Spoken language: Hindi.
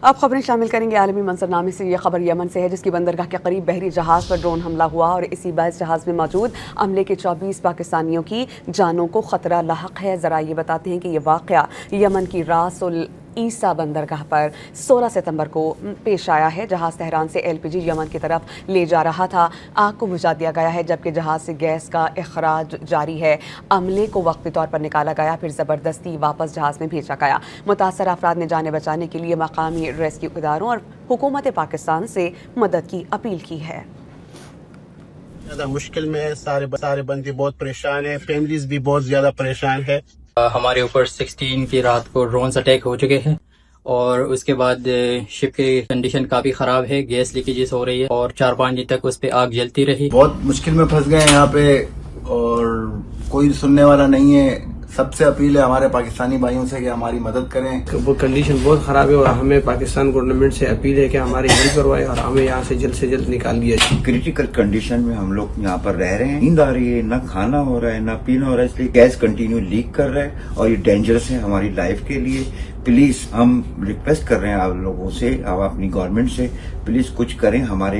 अब खबरें शामिल करेंगे आलमी मंजरनामे से। ये खबर यमन से है, जिसकी बंदरगाह के करीब बहरी जहाज पर ड्रोन हमला हुआ और इसी बाइस जहाज में मौजूद अमले के 24 पाकिस्तानियों की जानों को खतरा लाहक है। जरा ये बताते हैं कि ये वाकया यमन की रास उल ईसा बंदरगाह पर 16 सितंबर को पेश आया है। जहाज तेहरान से LPG यमन की तरफ ले जा रहा था। आग को बुझा दिया गया है, जबकि जहाज से गैस का इखराज जारी है। अमले को वक्ती तौर पर निकाला गया, फिर ज़बरदस्ती वापस जहाज में भेजा गया। मुतासर अफराद ने जाने बचाने के लिए मकामी रेस्क्यू इदारों और हुकूमत पाकिस्तान से मदद की अपील की है। ज्यादा मुश्किल में है, सारे बंदे बहुत परेशान है, फैमिलीज भी बहुत ज्यादा परेशान है। हमारे ऊपर 16 की रात को ड्रोन्स अटैक हो चुके हैं और उसके बाद शिप की कंडीशन काफी खराब है, गैस लीकेजेस हो रही है और 4-5 दिन तक उस पे आग जलती रही। बहुत मुश्किल में फंस गए यहाँ पे और कोई सुनने वाला नहीं है। सबसे अपील है हमारे पाकिस्तानी भाइयों से कि हमारी मदद करें। वो कंडीशन बहुत खराब है और हमें पाकिस्तान गवर्नमेंट से अपील है कि हमारी हेल्प करवाए और हमें यहाँ से जल्द निकाल दिया जाए। क्रिटिकल कंडीशन में हम लोग यहाँ पर रह रहे हैं, नींद आ रही है, ना खाना हो रहा है, ना पीना हो रहा है, इसलिए गैस कंटिन्यू लीक कर रहा है और ये डेंजरस है हमारी लाइफ के लिए। प्लीज हम रिक्वेस्ट कर रहे हैं आप लोगों से, आप अपनी गवर्नमेंट से प्लीज कुछ करें हमारे